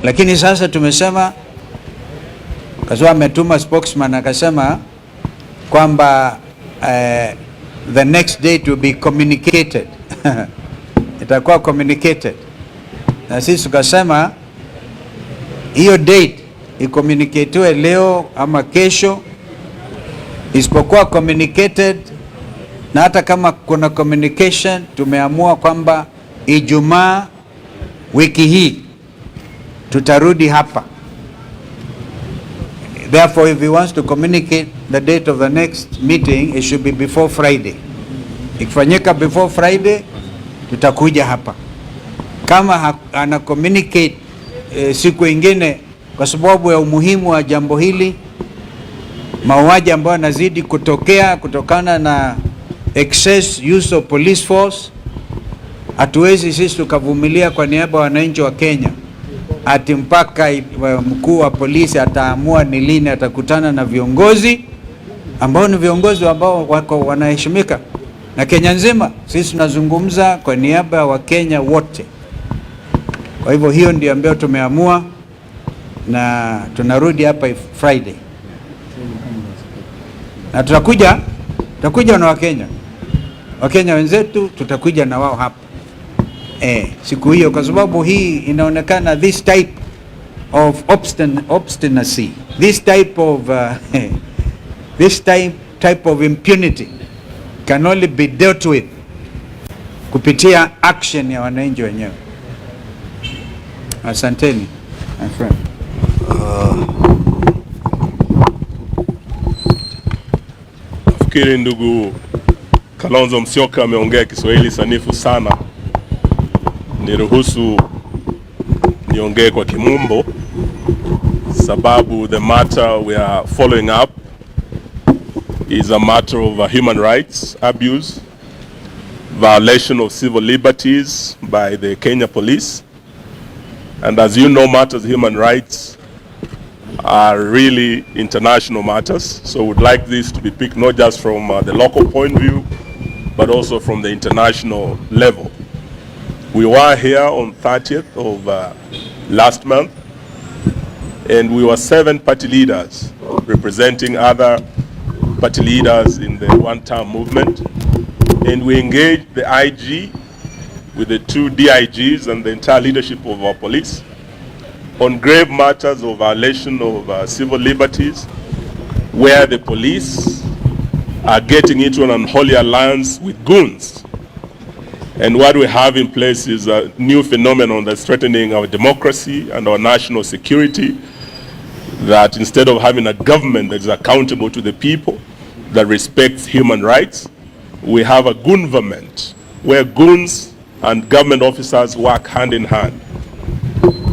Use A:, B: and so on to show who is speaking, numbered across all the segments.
A: Lakini sasa tumesema, kwa sababu ametuma spokesman akasema kwamba the next date will be communicated. Itakuwa communicated. Na sisi tukasema hiyo date i-communicatiwe leo ama kesho, isipokuwa communicated, na hata kama kuna communication tumeamua kwamba Ijumaa wiki hii tutarudi hapa. Therefore, if he wants to communicate the date of the next meeting, it should be before Friday. Ikifanyika before Friday, tutakuja hapa. Kama ana communicate siku ingine, kwa sababu ya umuhimu wa jambo hili, mauaji ambayo yanazidi kutokea kutokana na excess use of police force, hatuwezi sisi tukavumilia kwa niaba ya wananchi wa Kenya ati mpaka mkuu wa polisi ataamua ni lini atakutana na viongozi ambao ni viongozi ambao wako wanaheshimika na Kenya nzima. Sisi tunazungumza kwa niaba ya Wakenya wote. Kwa hivyo hiyo ndio ambayo tumeamua, na tunarudi hapa Friday. Na tutakuja na Wakenya wenzetu, tutakuja na wao hapa siku hiyo, kwa sababu hii inaonekana this type of obstinacy, this type of impunity can only be dealt with kupitia action ya wananchi wenyewe. Asanteni, my friend.
B: Nafikiri ndugu Kalonzo Musyoka ameongea Kiswahili sanifu sana. Niruhusu niongee kwa Kimombo, sababu the matter we are following up is a matter of human rights abuse, violation of civil liberties by the Kenya police. And as you know, matters of human rights are really international matters. So we'd like this to be picked not just from the local point of view, but also from the international level. We were here on 30th of last month, and we were 7 party leaders representing other party leaders in the one-term movement. And we engaged the IG with the 2 DIGs and the entire leadership of our police on grave matters of violation of civil liberties, where the police are getting into an unholy alliance with goons. And what we have in place is a new phenomenon that's threatening our democracy and our national security, that instead of having a government that is accountable to the people, that respects human rights, we have a goon government where goons and government officers work hand in hand.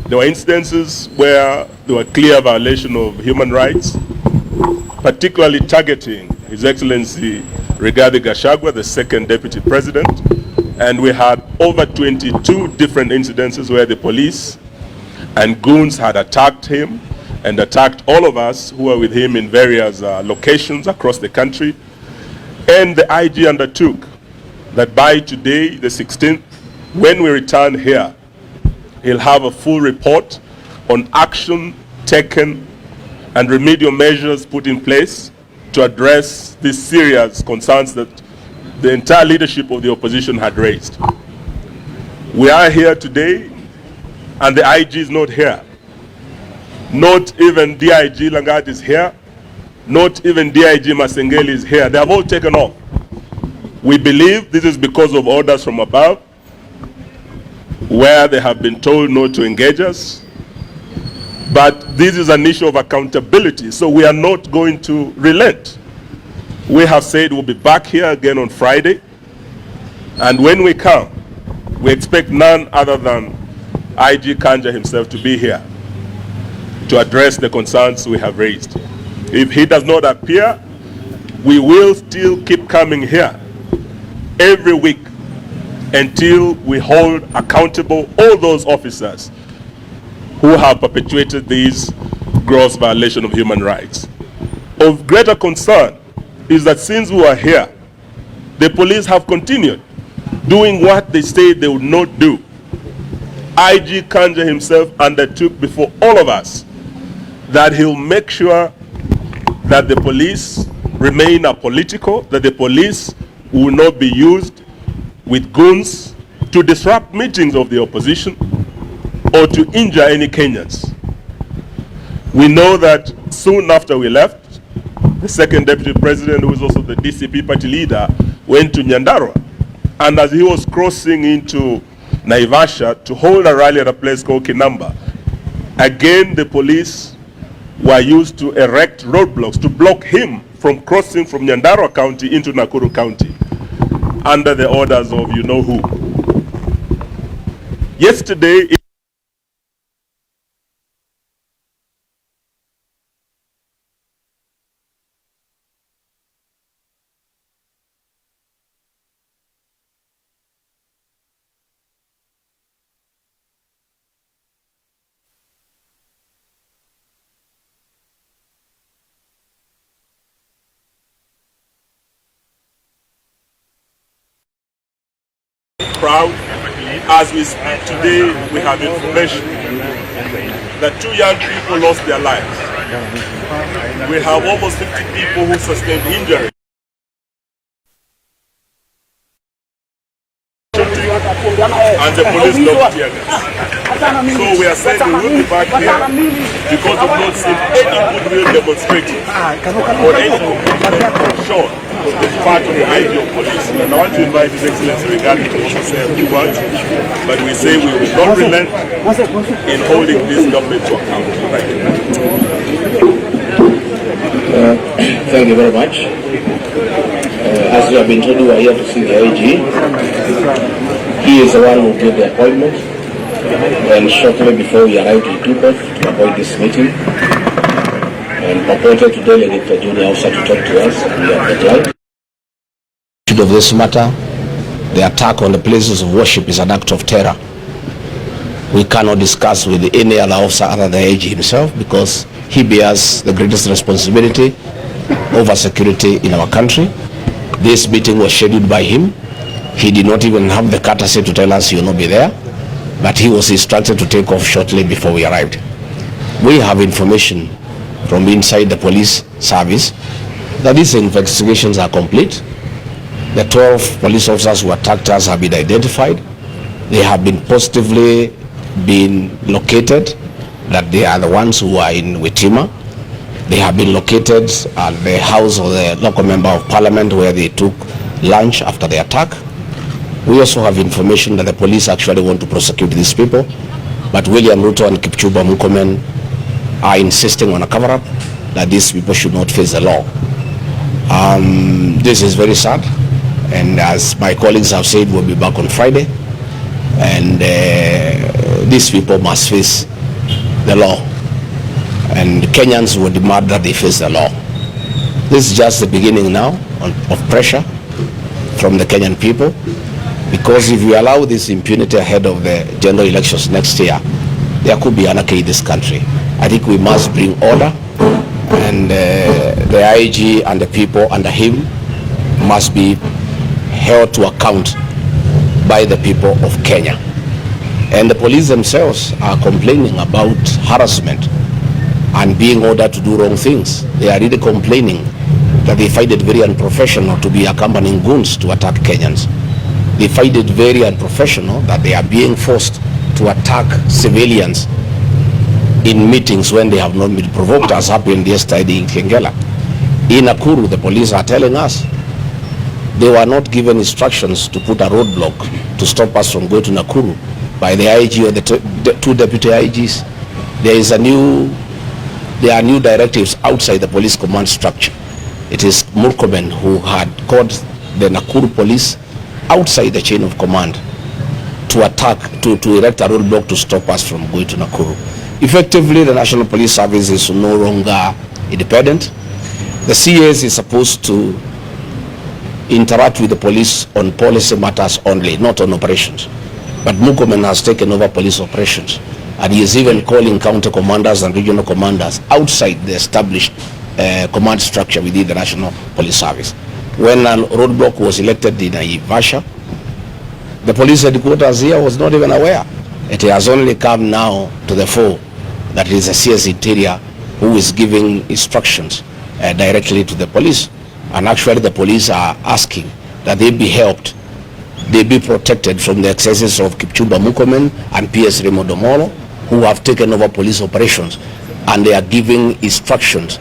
B: There were instances where there were clear violation of human rights, particularly targeting His Excellency Rigathi Gachagua, the second deputy president. And we had over 22 different incidences where the police and goons had attacked him and attacked all of us who were with him in various locations across the country. And the IG undertook that by today, the 16th, when we return here, he'll have a full report on action taken and remedial measures put in place to address these serious concerns that the entire leadership of the opposition had raised. We are here today, and the IG is not here. Not even DIG Langat is here. Not even DIG Masengeli is here. They have all taken off. We believe this is because of orders from above, where they have been told not to engage us. But this is an issue of accountability, so we are not going to relent. We have said we'll be back here again on Friday, and when we come, we expect none other than IG Kanja himself to be here to address the concerns we have raised. If he does not appear, we will still keep coming here every week until we hold accountable all those officers who have perpetuated these gross violations of human rights. Of greater concern is that since we are here, the police have continued doing what they said they would not do. IG Kanja himself undertook before all of us that he'll make sure that the police remain apolitical, that the police will not be used with goons to disrupt meetings of the opposition or to injure any Kenyans. We know that soon after we left, the second deputy president, who is also the DCP party leader, went to Nyandarua. And as he was crossing into Naivasha to hold a rally at a place called Kinamba, again the police were used to erect roadblocks to block him from crossing from Nyandarua County into Nakuru County under the orders of you know who. Yesterday, proud. As we speak today, we have information that 2 young people lost their lives. We have almost 50 people who sustained injury. And the police locked tear gas. So we are saying we will be back here because we've not seen any goodwill demonstrated or any commitment shown on the part of the IG of police. And I want to invite His Excellency regarding to also say a few words, but we say we will not relent in holding this government to account. Thank you.
C: Thank you very much. As you have been told, we are here to see the IG. He is the one who gave the appointment, and shortly before we arrived, he took off to avoid this meeting and purported to delegate the junior officer to talk to us. We have declined. Of this matter, the attack on the places of worship is an act of terror. We cannot discuss with any other officer other than the IG himself, because he bears the greatest responsibility over security in our country. This meeting was scheduled by him. He did not even have the courtesy to tell us he will not be there, but he was instructed to take off shortly before we arrived. We have information from inside the police service that these investigations are complete. The 12 police officers who attacked us have been identified. They have been positively been located, that they are the ones who are in Witima. They have been located at the house of the local member of parliament where they took lunch after the attack. We also have information that the police actually want to prosecute these people, but William Ruto and Kipchumba Murkomen are insisting on a cover-up that these people should not face the law. This is very sad, and as my colleagues have said, we'll be back on Friday, and these people must face the law, and Kenyans will demand that they face the law. This is just the beginning now of pressure from the Kenyan people, because if we allow this impunity ahead of the general elections next year, there could be anarchy in this country. I think we must bring order, and the IG and the people under him must be held to account by the people of Kenya. And the police themselves are complaining about harassment and being ordered to do wrong things. They are really complaining that they find it very unprofessional to be accompanying goons to attack Kenyans. They find it very unprofessional that they are being forced to attack civilians in meetings when they have not been provoked, as happened yesterday in Kengela. In Nakuru, the police are telling us they were not given instructions to put a roadblock to stop us from going to Nakuru by the IG or the 2 deputy IGs. There are new directives outside the police command structure. It is Murkomen who had called the Nakuru police outside the chain of command to attack, to erect a roadblock to stop us from going to Nakuru. Effectively, the National Police Service is no longer independent. The CS is supposed to interact with the police on policy matters only, not on operations. But Murkomen has taken over police operations, and he is even calling counter commanders and regional commanders outside the established command structure within the National Police Service. When a roadblock was elected in Naivasha, the police headquarters here was not even aware. It has only come now to the fore that it is a CS Interior who is giving instructions directly to the police. And actually the police are asking that they be helped, they be protected from the excesses of Kipchumba Murkomen and PS Raymond Omolo, who have taken over police operations, and they are giving instructions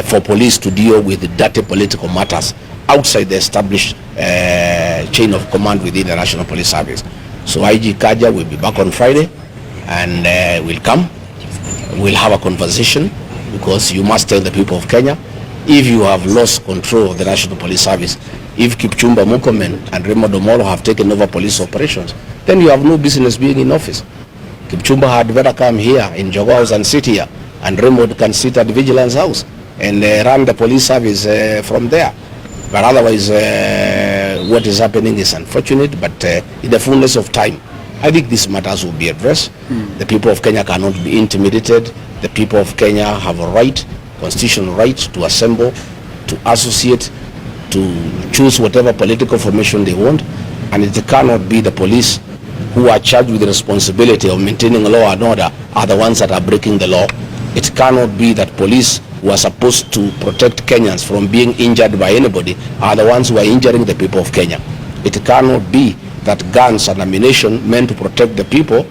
C: for police to deal with the dirty political matters outside the established chain of command within the National Police Service. So IG Kanja will be back on Friday, and will come. We'll have a conversation, because you must tell the people of Kenya, if you have lost control of the National Police Service, if Kipchumba Murkomen and Raymond Omolo have taken over police operations, then you have no business being in office. Kipchumba had better come here in Jogoo House and sit here, and Raymond can sit at the Vigilance House and run the police service from there. But otherwise, what is happening is unfortunate, but in the fullness of time, I think these matters will be addressed. The people of Kenya cannot be intimidated. The people of Kenya have a right, constitutional right, to assemble, to associate, to choose whatever political formation they want, and it cannot be the police who are charged with the responsibility of maintaining law and order are the ones that are breaking the law. It cannot be that police who are supposed to protect Kenyans from being injured by anybody are the ones who are injuring the people of Kenya. It cannot be that guns and ammunition meant to protect the people,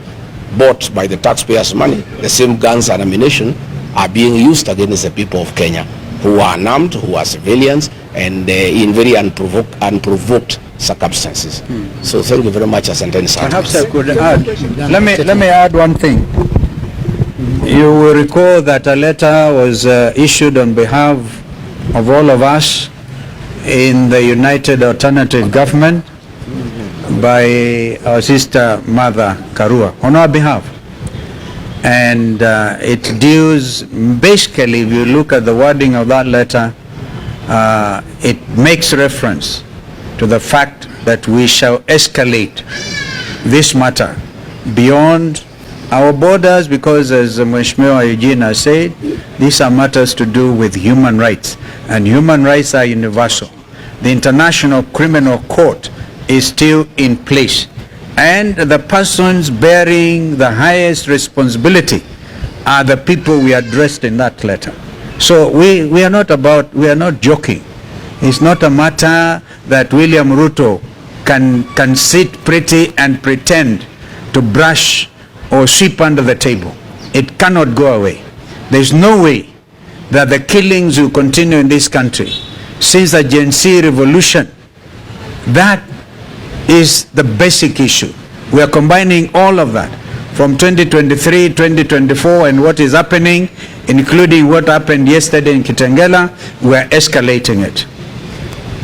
C: bought by the taxpayers' money, the same guns and ammunition are being used against the people of Kenya, who are unarmed, who are civilians, and in very unprovoked circumstances. So thank you very much, Asante.
A: Perhaps I could add, let me add one thing. You will recall that a letter was issued on behalf of all of us in the United Alternative Government by our sister Mother Karua on our behalf. And it deals, basically, if you look at the wording of that letter, it makes reference to the fact that we shall escalate this matter beyond our borders, because as Mheshimiwa Eugene has said, these are matters to do with human rights, and human rights are universal. The International Criminal Court is still in place, and the persons bearing the highest responsibility are the people we addressed in that letter. So we are not joking. It's not a matter that William Ruto can sit pretty and pretend to brush or sweep under the table. It cannot go away. There's no way that the killings will continue in this country since the Gen Z revolution. That is the basic issue. We are combining all of that from 2023, 2024, and what is happening, including what happened yesterday in Kitengela. We are escalating it.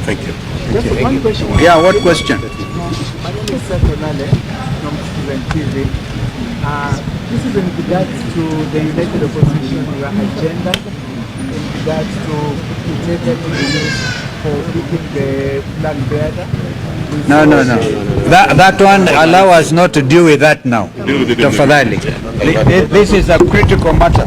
B: Thank you.
D: Just one question.
A: Yeah, what question?
D: My name is Seth Onale from Student TV. This is in regards to the United Opposition agenda, in regards to integrated news for beating the flag bearer.
A: No. That one, allow us not to deal with that now. Tafadhali. This is a critical matter.